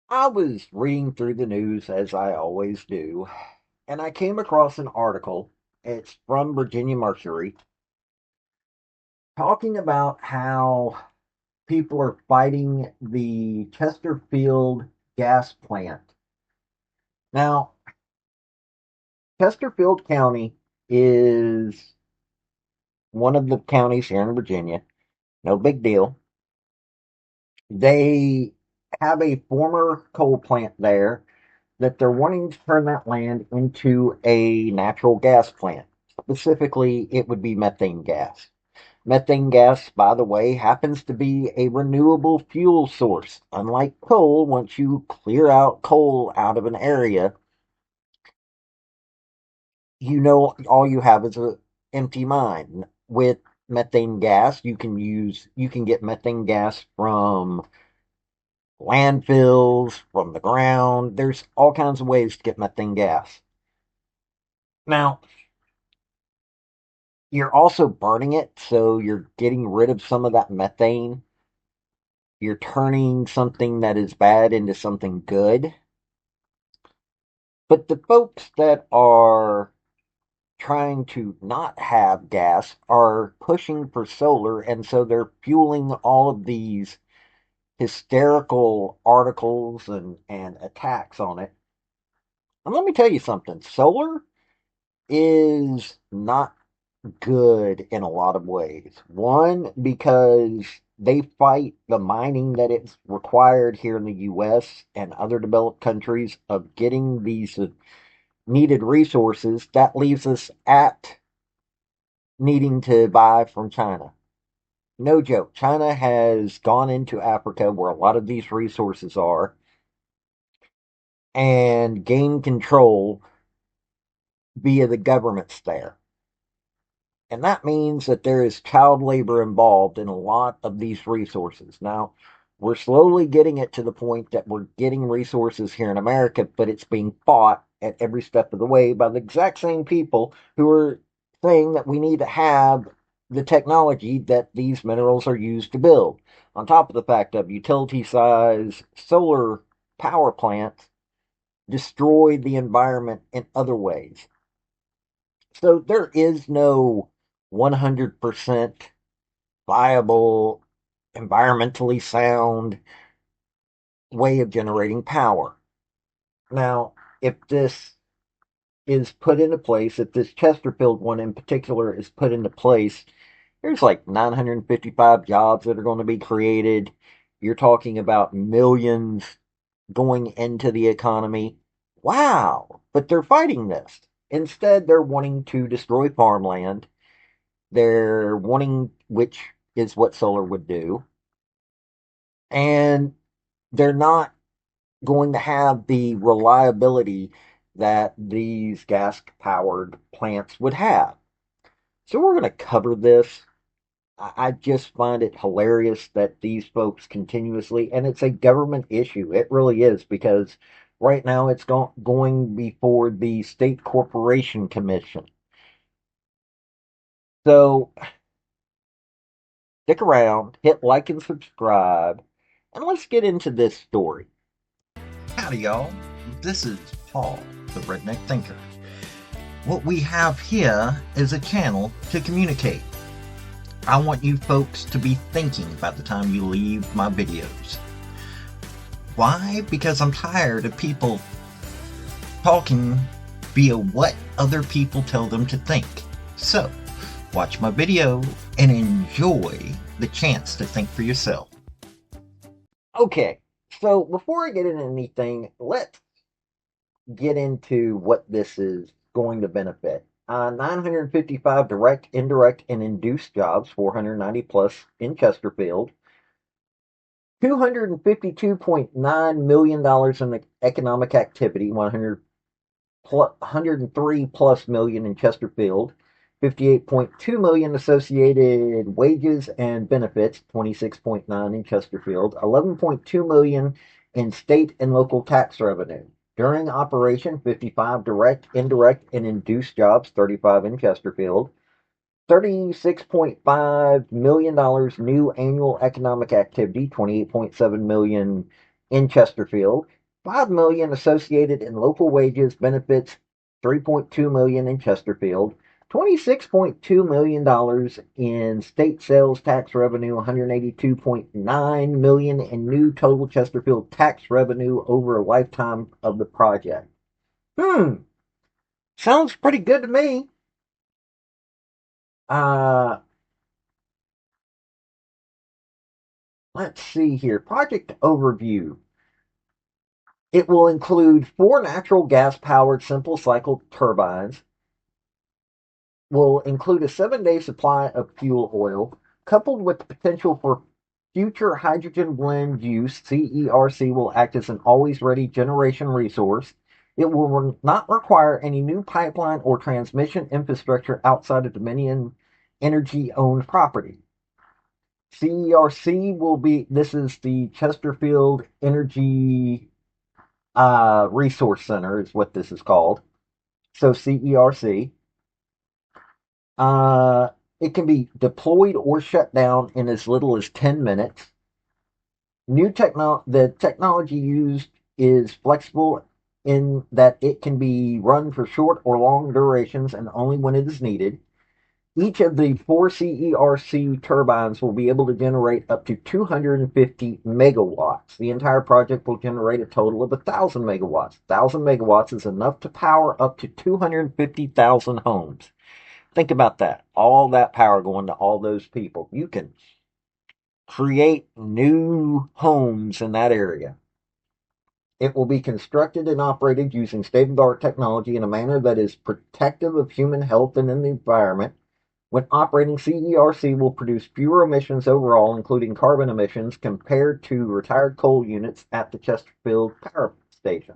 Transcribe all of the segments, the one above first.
I was reading through the news as I always do, and I came across an article. It's from Virginia Mercury talking about how people are fighting the Chesterfield gas plant. Now, Chesterfield County is one of the counties here in Virginia. No big deal. They have a former coal plant there that they're wanting to turn that land into a natural gas plant. Specifically, it would be methane gas. Methane gas, by the way, happens to be a renewable fuel source. Unlike coal, once you clear out coal out of an area, all you have is an empty mine. With methane gas, you can get methane gas from landfills, from the ground. There's all kinds of ways to get methane gas. Now, you're also burning it, so you're getting rid of some of that methane. You're turning something that is bad into something good. But the folks that are trying to not have gas are pushing for solar, and so they're fueling all of these hysterical articles and attacks on it. And let me tell you something, solar is not good in a lot of ways. One, because they fight the mining that it's required here in the US and other developed countries of getting these needed resources. That leaves us at needing to buy from China. No joke. China has gone into Africa where a lot of these resources are and gained control via the governments there. And that means that there is child labor involved in a lot of these resources. Now, we're slowly getting it to the point that we're getting resources here in America, but it's being fought at every step of the way by the exact same people who are saying that we need to have the technology that these minerals are used to build. On top of the fact of utility size solar power plants destroy the environment in other ways. So there is no 100% viable, environmentally sound way of generating power. Now, if this is put into place, if this Chesterfield one in particular is put into place, there's like 955 jobs that are going to be created. You're talking about millions going into the economy. Wow. But they're fighting this. Instead, they're wanting to destroy farmland. They're wanting, which is what solar would do. And they're not going to have the reliability that these gas powered plants would have. So we're going to cover this. I just find it hilarious that these folks continuously, and it's a government issue. It really is, because right now it's going before the State Corporation Commission. So stick around, hit like and subscribe, and let's get into this story. Howdy, y'all. This is Paul, the Redneck Thinker. What we have here is a channel to communicate. I want you folks to be thinking by the time you leave my videos. Why? Because I'm tired of people talking via what other people tell them to think. So, watch my video and enjoy the chance to think for yourself. Okay, so before I get into anything, let's get into what this is going to benefit. 955 direct, indirect, and induced jobs, 490 plus in Chesterfield. $252.9 million in economic activity, 103 plus million in Chesterfield. 58.2 million associated wages and benefits, 26.9 in Chesterfield. 11.2 million in state and local tax revenue. During operation, 55 direct, indirect, and induced jobs, 35 in Chesterfield. $36.5 million new annual economic activity, 28.7 million in Chesterfield. 5 million associated in local wages, benefits, 3.2 million in Chesterfield, $26.2 million in state sales tax revenue, 182.9 million in new total Chesterfield tax revenue over a lifetime of the project. Sounds pretty good to me. Uh, let's see here. Project overview. It will include 4 natural gas powered simple cycle turbines, will include a 7-day supply of fuel oil, coupled with the potential for future hydrogen blend use. CERC will act as an always ready generation resource. It will not require any new pipeline or transmission infrastructure outside of Dominion Energy owned property. CERC will be, this is the Chesterfield Energy Resource Center, is what this is called. So CERC. Uh, it can be deployed or shut down in as little as 10 minutes. The technology used is flexible in that it can be run for short or long durations and only when it is needed. Each of the 4 CERC turbines will be able to generate up to 250 megawatts. The entire project will generate a total of 1,000 megawatts. 1,000 megawatts is enough to power up to 250,000 homes. Think about that. All that power going to all those people. You can create new homes in that area. It will be constructed and operated using state-of-the-art technology in a manner that is protective of human health and in the environment. When operating, CERC will produce fewer emissions overall, including carbon emissions, compared to retired coal units at the Chesterfield Power Station.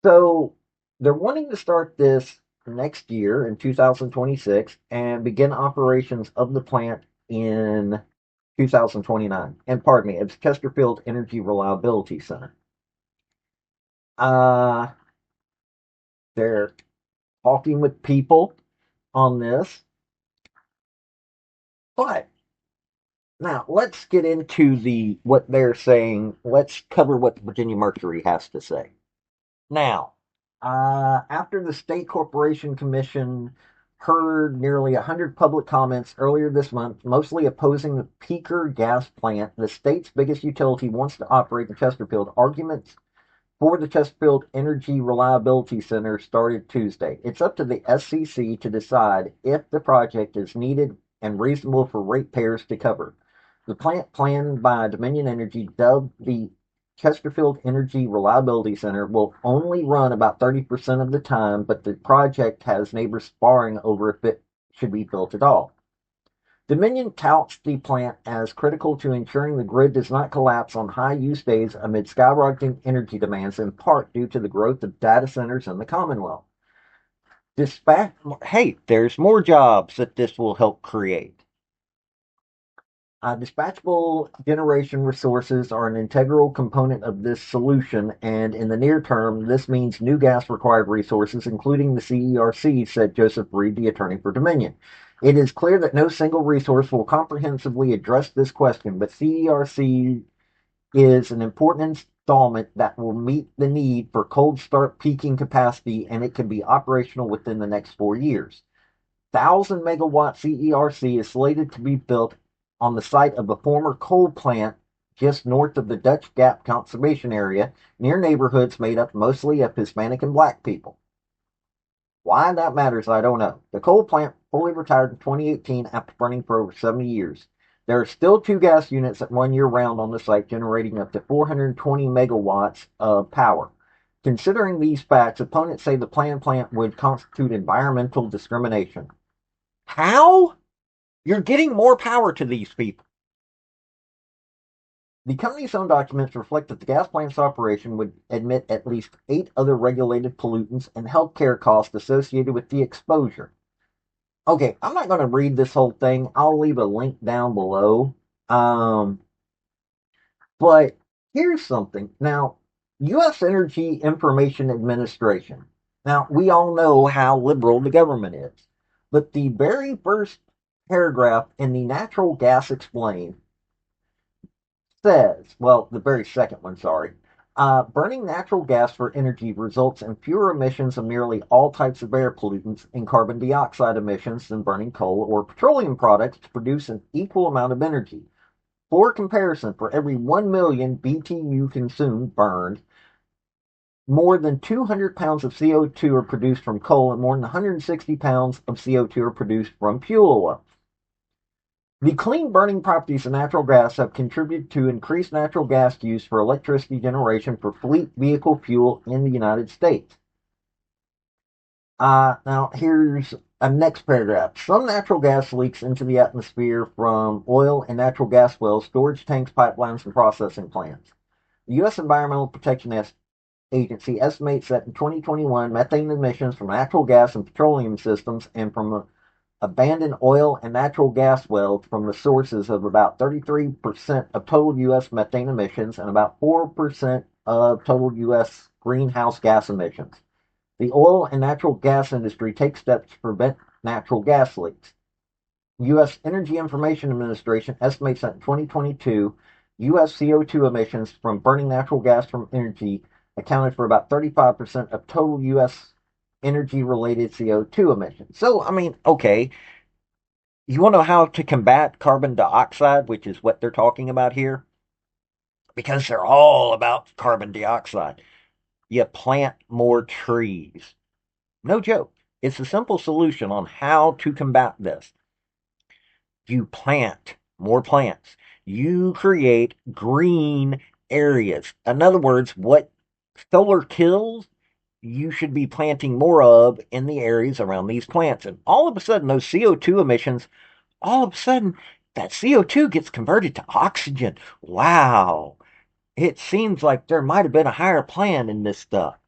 So they're wanting to start this next year in 2026 and begin operations of the plant in 2029. And pardon me, it's Chesterfield Energy Reliability Center. Uh, they're talking with people on this, but now let's get into the what they're saying. Let's cover what the Virginia Mercury has to say. Now, after the State Corporation Commission heard nearly 100 public comments earlier this month, mostly opposing the Peaker gas plant, the state's biggest utility wants to operate in Chesterfield. Arguments for the Chesterfield Energy Reliability Center started Tuesday. It's up to the SCC to decide if the project is needed and reasonable for ratepayers to cover. The plant planned by Dominion Energy, dubbed the Chesterfield Energy Reliability Center, will only run about 30% of the time, but the project has neighbors sparring over if it should be built at all. Dominion touts the plant as critical to ensuring the grid does not collapse on high use days amid skyrocketing energy demands, in part due to the growth of data centers in the Commonwealth. Hey, there's more jobs that this will help create. Dispatchable generation resources are an integral component of this solution, and in the near term, this means new gas-required resources, including the CERC, said Joseph Reed, the attorney for Dominion. It is clear that no single resource will comprehensively address this question, but CERC is an important installment that will meet the need for cold start peaking capacity, and it can be operational within the next 4 years. 1,000-megawatt CERC is slated to be built on the site of a former coal plant just north of the Dutch Gap Conservation Area, near neighborhoods made up mostly of Hispanic and black people. Why that matters, I don't know. The coal plant fully retired in 2018 after running for over 70 years. There are still 2 gas units that run year-round on the site, generating up to 420 megawatts of power. Considering these facts, opponents say the planned plant would constitute environmental discrimination. How? You're getting more power to these people. The company's own documents reflect that the gas plant's operation would emit at least 8 other regulated pollutants and healthcare costs associated with the exposure. Okay, I'm not going to read this whole thing. I'll leave a link down below. But here's something. Now, U.S. Energy Information Administration. Now, we all know how liberal the government is. But the very first paragraph in the Natural Gas Explained says, well, the very second one, sorry, Burning natural gas for energy results in fewer emissions of nearly all types of air pollutants and carbon dioxide emissions than burning coal or petroleum products to produce an equal amount of energy. For comparison, for every 1 million BTU consumed burned, more than 200 pounds of CO2 are produced from coal and more than 160 pounds of CO2 are produced from fuel oil. The clean burning properties of natural gas have contributed to increased natural gas use for electricity generation for fleet vehicle fuel in the United States. Now, here's a next paragraph. Some natural gas leaks into the atmosphere from oil and natural gas wells, storage tanks, pipelines, and processing plants. The U.S. Environmental Protection Agency estimates that in 2021, methane emissions from natural gas and petroleum systems and from abandoned oil and natural gas wells from the sources of about 33% of total U.S. methane emissions and about 4% of total U.S. greenhouse gas emissions. The oil and natural gas industry takes steps to prevent natural gas leaks. U.S. Energy Information Administration estimates that in 2022, U.S. CO2 emissions from burning natural gas from energy accounted for about 35% of total U.S. energy related CO2 emissions. So, I mean, okay, you want to know how to combat carbon dioxide, which is what they're talking about here? Because they're all about carbon dioxide. You plant more trees. No joke. It's a simple solution on how to combat this. You plant more plants. You create green areas. In other words, what solar kills, you should be planting more of in the areas around these plants. And all of a sudden, those CO2 emissions, all of a sudden, that CO2 gets converted to oxygen. Wow. It seems like there might have been a higher plan in this stuff.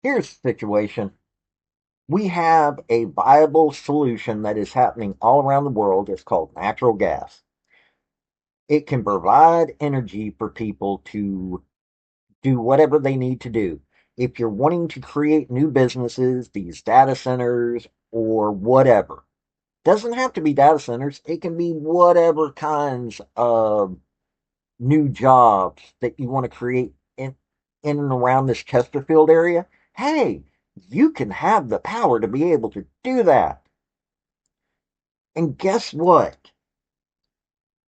Here's the situation. We have a viable solution that is happening all around the world. It's called natural gas. It can provide energy for people to do whatever they need to do. If you're wanting to create new businesses, these data centers, or whatever, doesn't have to be data centers. It can be whatever kinds of new jobs that you want to create in and around this Chesterfield area. Hey, you can have the power to be able to do that. And guess what?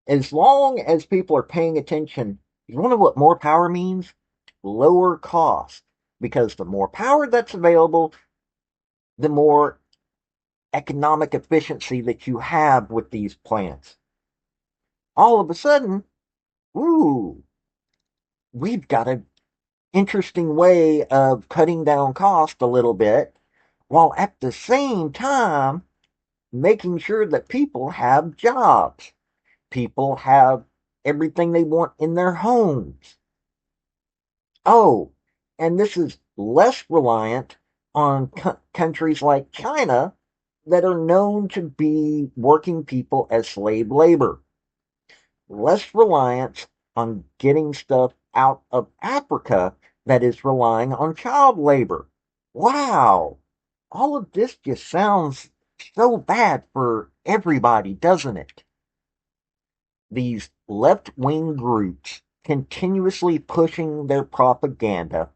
As long as people are paying attention, you want to know what more power means? Lower cost. Because the more power that's available, the more economic efficiency that you have with these plants. All of a sudden, ooh, we've got an interesting way of cutting down cost a little bit, while at the same time making sure that people have jobs. People have everything they want in their homes. Oh, and this is less reliant on countries like China that are known to be working people as slave labor. Less reliance on getting stuff out of Africa that is relying on child labor. Wow. All of this just sounds so bad for everybody, doesn't it? These left wing groups continuously pushing their propaganda.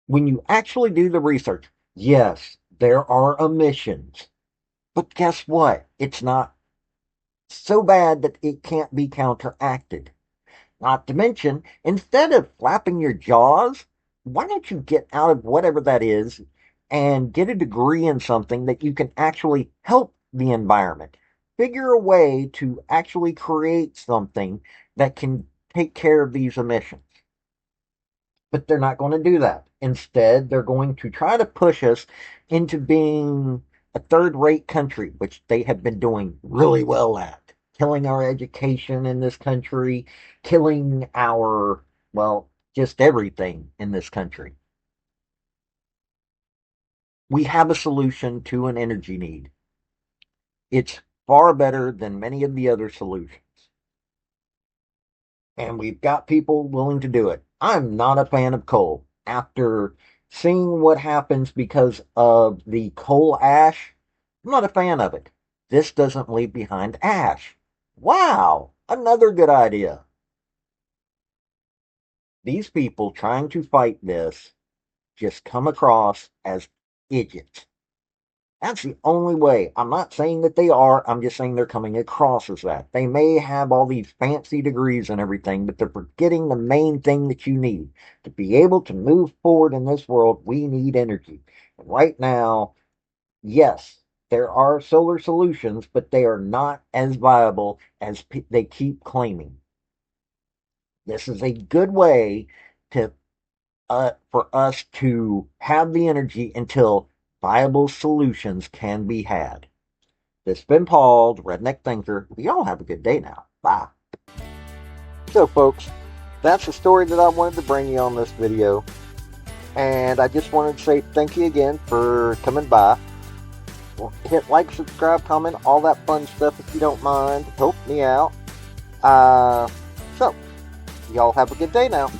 When you actually do the research, yes, there are emissions. But guess what? It's not so bad that it can't be counteracted. Not to mention, instead of flapping your jaws, why don't you get out of whatever that is and get a degree in something that you can actually help the environment? Figure a way to actually create something that can take care of these emissions. But they're not going to do that. Instead, they're going to try to push us into being a third rate country, which they have been doing really well at. Killing our education in this country, killing our, well, just everything in this country. We have a solution to an energy need. It's far better than many of the other solutions. And we've got people willing to do it. I'm not a fan of coal. After seeing what happens because of the coal ash, I'm not a fan of it. This doesn't leave behind ash. Wow, another good idea. These people trying to fight this just come across as idiots. That's the only way. I'm not saying that they are. I'm just saying they're coming across as that. They may have all these fancy degrees and everything, but they're forgetting the main thing that you need. To be able to move forward in this world, we need energy. And right now, yes, there are solar solutions, but they are not as viable as they keep claiming. This is a good way to for us to have the energy until viable solutions can be had. This has been Paul, the Redneck Thinker. Y'all have a good day now. Bye. So, folks, that's the story that I wanted to bring you on this video. And I just wanted to say thank you again for coming by. Hit like, subscribe, comment, all that fun stuff if you don't mind. Help me out. So, y'all have a good day now.